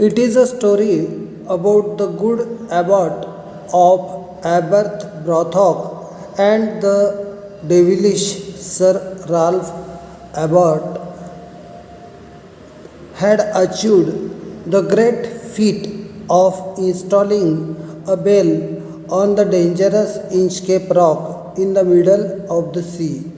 It is a story about the good abbot of Aberth Brothok and the devilish Sir Ralph Abbot had achieved the great feat of installing a bell on the dangerous Inchcape Rock in the middle of the sea.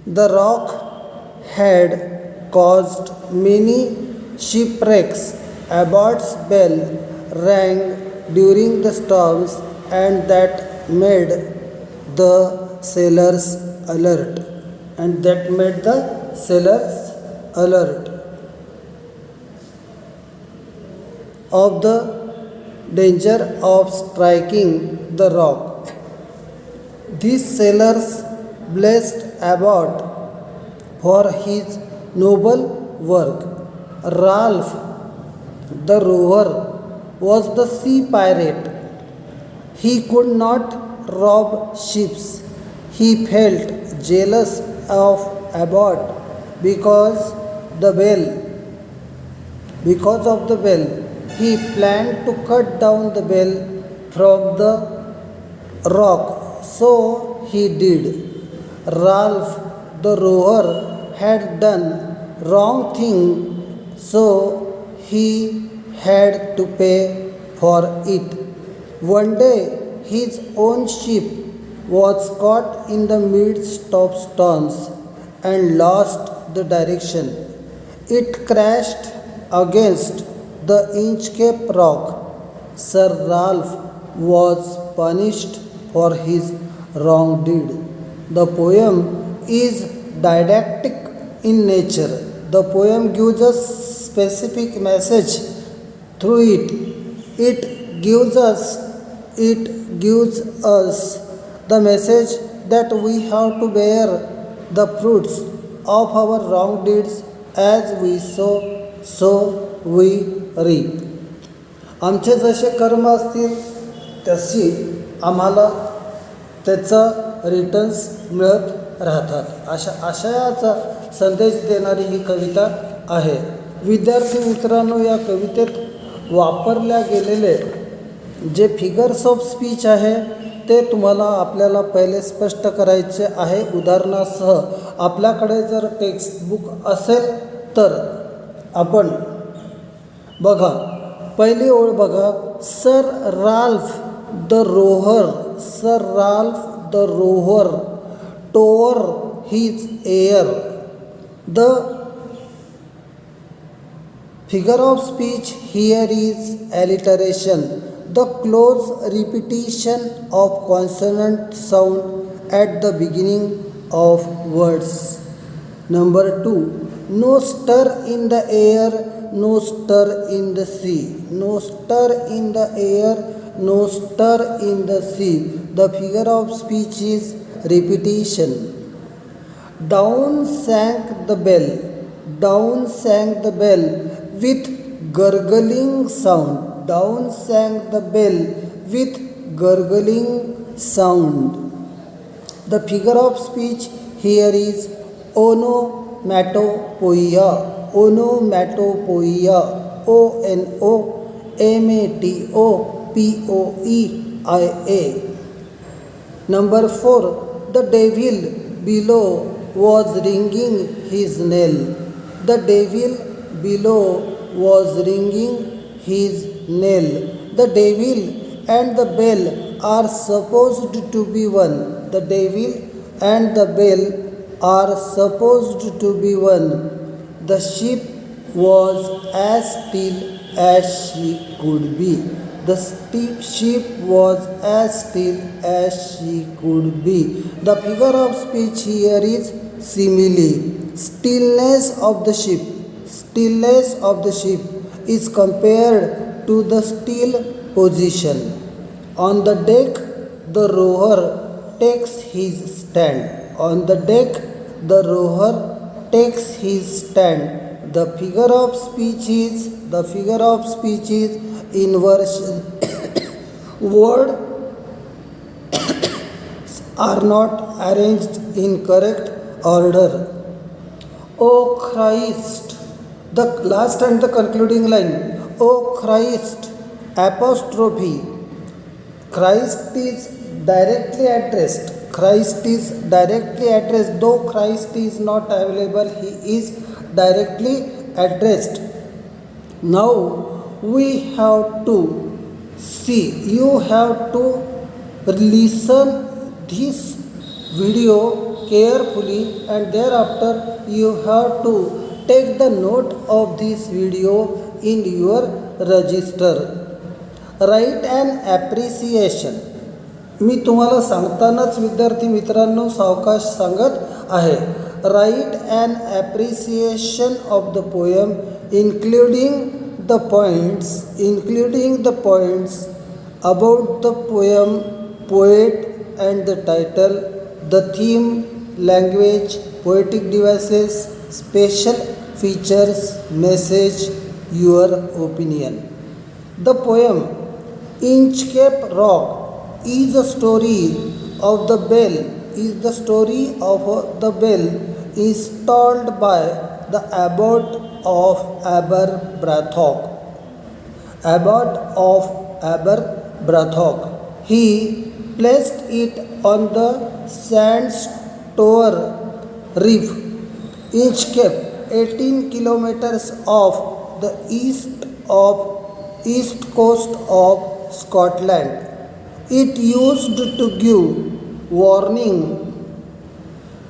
The rock had caused many shipwrecks. Abbott's bell rang during the storms, and that made the sailors alert. And that made the sailors alert of the danger of striking the rock. These sailors blessed Abbott for his noble work. Ralph the rower was the sea pirate. He could not rob ships. He felt jealous of Abbott because the bell because of the bell. He planned to cut down the bell from the rock. So he did. Ralph the rower had done wrong thing, so he had to pay for it. One day his own ship was caught in the midst of storms and lost the direction. It crashed against the Inchcape Rock. Sir Ralph was punished for his wrong deed. The poem is didactic in nature. The poem gives us specific message through it. It gives us the message that we have to bear the fruits of our wrong deeds. As we sow, so we reap. आमचे जसे कर्म असतील तशी आम्हाला त्याचं returns मिळत राहतात. अशा आशयाचा संदेश देणारी ही कविता आहे. विद्यार्थी मित्रांनो, या कवितेत वापरल्या गेलेले जे फिगर्स ऑफ स्पीच आहे ते तुम्हाला आपल्याला पहिले स्पष्ट करायचे आहे उदाहरणासह. आपल्याकडे जर टेक्स्टबुक असेल तर आपण बघा, पहिली ओळ बघा. Sir Ralph the Rover, sir Ralph the Rover tore his hair. The figure of speech here is alliteration, the close repetition of consonant sound at the beginning of words. Number 2, no stir in the air, no stir in the sea. No stir in the air, no stir in the sea. The figure of speech is repetition. Down sank the bell, down sank the bell with gurgling sound. Down sank the bell with gurgling sound. The figure of speech here is onomatopoeia. Onomatopoeia. onomatopoeia. Number 4, the devil below was ringing his knell. The devil below was ringing his knell. The devil and the bell are supposed to be one. The devil and the bell are supposed to be one. The ship was as still as she could be. The ship was as still as she could be. The figure of speech here is simile. Stillness of the ship. Stillness of the ship is compared to the still position. On the deck, the rower takes his stand. On the deck, the rower takes his stand. The figure of speech is inversion. Words are not arranged in correct order. O Christ, the last and the concluding line. O Christ, apostrophe. Christ is directly addressed. Christ is directly addressed. Though Christ is not available, he is directly addressed. Now we have to see. You have to listen this video carefully, and thereafter you have to take the note of this video in your register. Write an appreciation. मी तुम्हाला सांगतानाच विद्यार्थी मित्रांनो सावकाश सांगत आहे. Write an appreciation of the poem including the points about the poem, poet and the title, the theme, language, poetic devices, special features, message, your opinion. The poem Inchcape Rock is the story of the bell installed by the abbot of Aberbrothock. He placed it on the Sandstour Reef, Inchcape, 18 kilometers off the east coast of Scotland. It used to give warning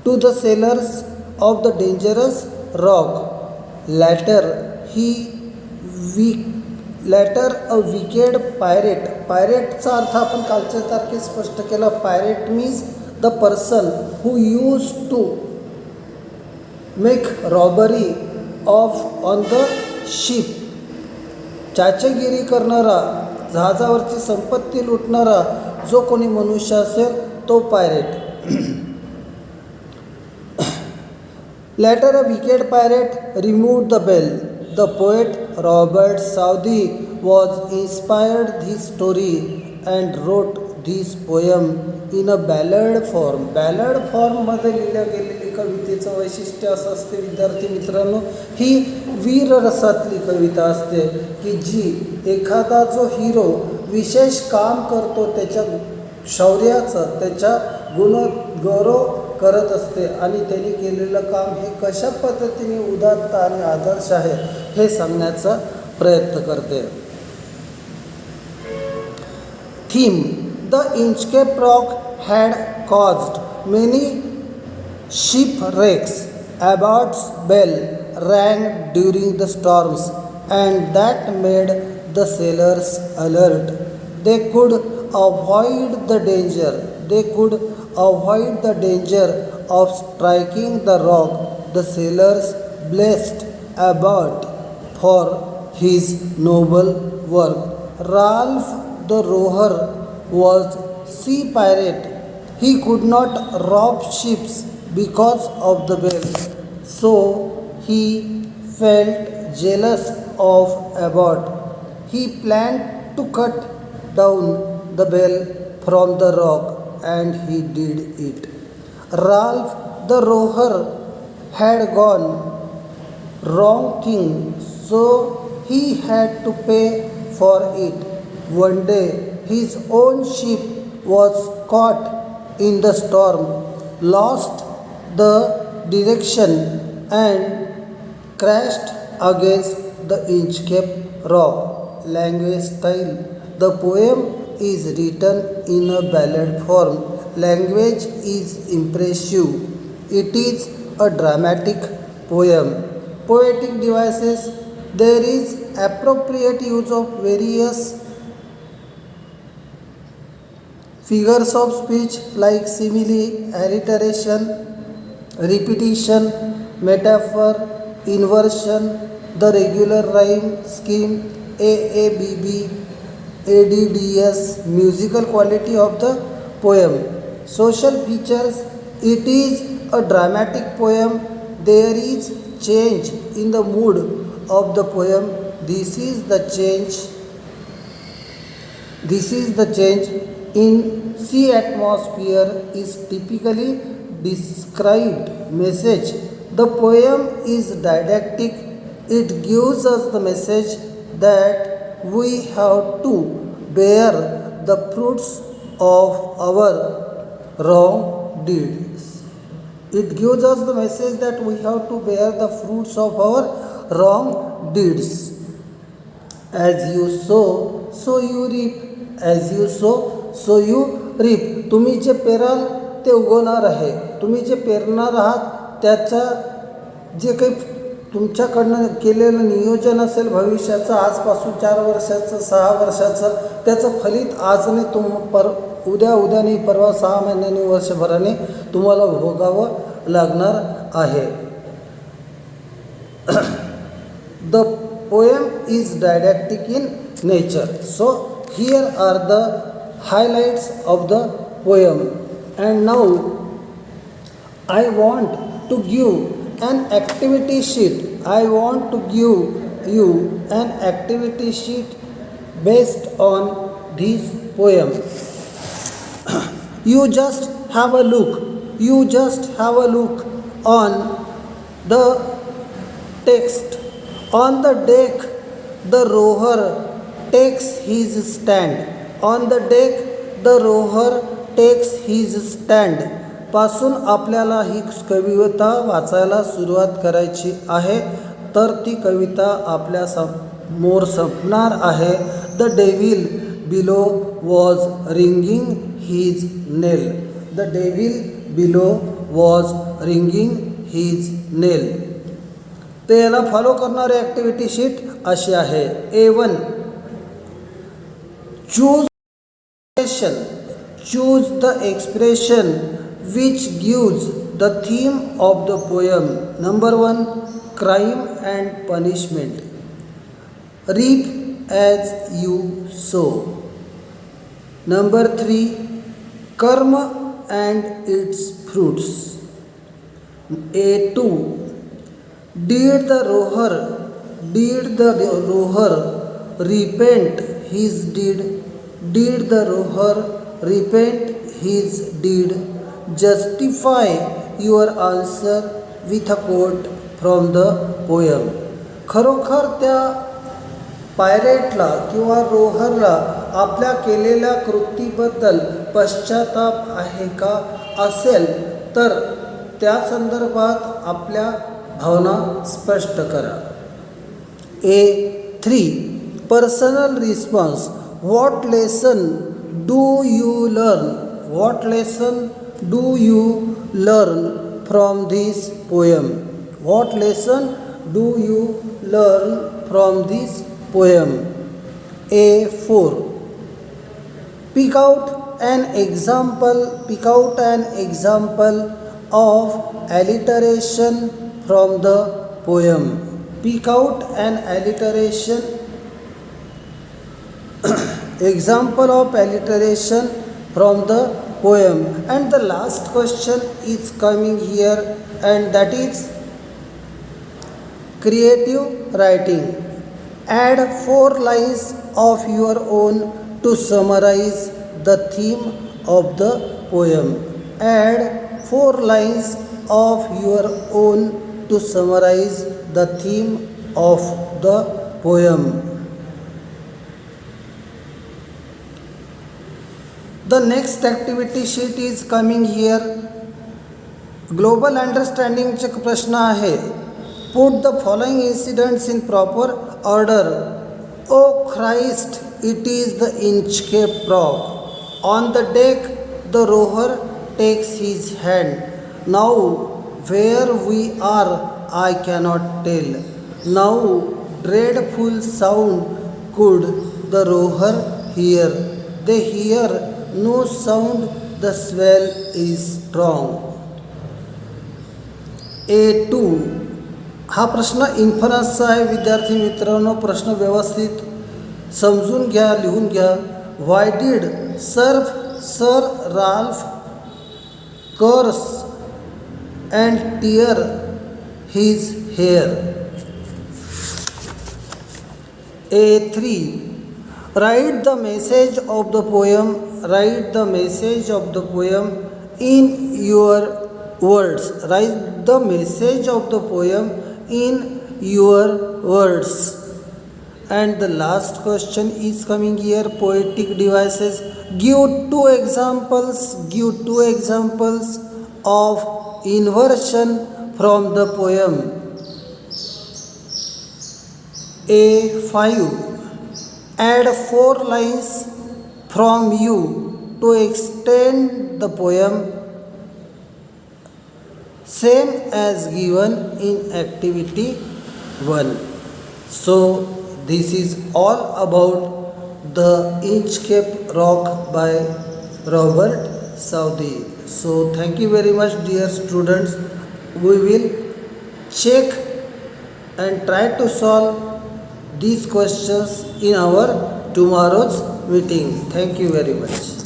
to the sailors of the dangerous rock. Later a wicked pirate. Pirateचा अर्थ आपण कालच्या तारखेत स्पष्ट केला. Pirate means the person who used to make robbery on the ship. चाचेगिरी करणारा, जहाजावरची संपत्ती लुटणारा जो कोणी मनुष्य असेल तो pirate. Later a wicked pirate removed the bell. The poet Robert Southey was inspired this story and wrote this poem in a ballad form. Ballad form मध्ये लिहिल्या गेलेली कवितेचं वैशिष्ट्य असं असते विद्यार्थी मित्रांनो, ही वीर रसातली कविता असते की जी एखादा जो हिरो विशेष काम करतो त्याच्या शौर्याचं, त्याच्या गौरव करत असते आणि त्यांनी केलेलं काम हे कशा पद्धतीने उदात्त आणि आदर्श आहे हे सांगण्याचा प्रयत्न करते. Theme. The Inchcape Rock had caused many shipwrecks. Abbot's bell rang during the storms, and that made the sailors alert. They could avoid the danger of striking the rock. The sailors blessed Abbot for his noble work. Ralph the rower was sea pirate. He could not rob ships because of the bell, so he felt jealous of Abbot. He planned to cut down the bell from the rock, and he did it. Ralph the rower had gone wrong thing, so he had to pay for it. One day his own ship was caught in the storm, lost the direction and crashed against the Inchcape Rock. Language style. The poem is written in a ballad form. Language is impressive. It is a dramatic poem. Poetic devices. There is appropriate use of various figures of speech like simile, alliteration, repetition, metaphor, inversion, the regular rhyme scheme, AABB, ADDS. Musical quality of the poem. Social features. It is a dramatic poem. There is change in the mood of the poem. This is the change in sea atmosphere is typically described. Message. The poem is didactic. It gives us the message that we have to bear the fruits of our wrong deeds. It gives us the message that we have to bear the fruits of our wrong deeds. As you sow, so you reap. As you sow, so you reap. तुम्ही जे पेराल ते उगवणार आहे. तुम्ही जे पेरणार आहात त्याच्या जे काही तुमच्याकडनं केलेलं नियोजन असेल भविष्याचं, आजपासून 4 वर्षाचं, 6 वर्षाचं, त्याचं फलित आज नाही, उद्या नाही, परवा, 6 महिन्यांनी, वर्षभराने तुम्हाला भोगावं लागणार आहे. The poem is didactic in nature. So here are the highlights of the poem. And now I want to give an activity sheet. I want to give you an activity sheet based on this poem. You just have a look. You just have a look on the text. On the deck, the rower takes his stand. On the deck, the rower takes his stand. पासून आपल्याला ही कविता वाचायला सुरुवात करायची आहे. तर ती कविता आपल्या समोर संपणार आहे. The devil below was ringing his knell. The devil below was ringing his knell. ते याला फॉलो करणारी ॲक्टिव्हिटी शीट अशी आहे. A1 choose the expression which gives the theme of the poem. Number 1 crime and punishment. Reap as you sow. Number 3 karma and its fruits. A2 Did the rower repent his deed? Did the rower repent his deed? Justify your answer with a quote from the poem. खरोखर त्या पायरेटला किंवा रोहरला आपल्या केलेल्या कृतीबद्दल पश्चाताप आहे का? असेल तर त्या संदर्भात आपल्या भावना स्पष्ट करा. A3 personal response. What lesson do you learn? What lesson do you learn from this poem? What lesson do you learn from this poem? A4 pick out an example of alliteration from the poem. Pick out an alliteration example of alliteration from the poem. And the last question is coming here, and that is creative writing. Add 4 lines of your own to summarize the theme of the poem. Add 4 lines of your own to summarize the theme of the poem. The next activity sheet is coming here. Global understanding चे प्रश्न आहे. Put the following incidents in proper order. Oh Christ, it is the Inchcape Frog. On the deck, the rower takes his hand. Now, where we are, I cannot tell. Now, dreadful sound could the rower hear. They hear no sound, the swell is strong. A2 हा प्रश्न इन्फरन्सचा आहे. विद्यार्थी मित्रांनो, प्रश्न व्यवस्थित समजून घ्या, लिहून घ्या. Why did Sir Ralph curse and tear his hair? A3 write the message of the poem. Write the message of the poem in your words. Write the message of the poem in your words. And the last question is coming here, poetic devices. Give two examples. Give two examples of inversion from the poem. A5. Add four lines from you to extend the poem, same as given in activity 1. So this is all about the Inchcape Rock by Robert Southey. So thank you very much, dear students. We will check and try to solve these questions in our tomorrow's meeting. Thank you very much.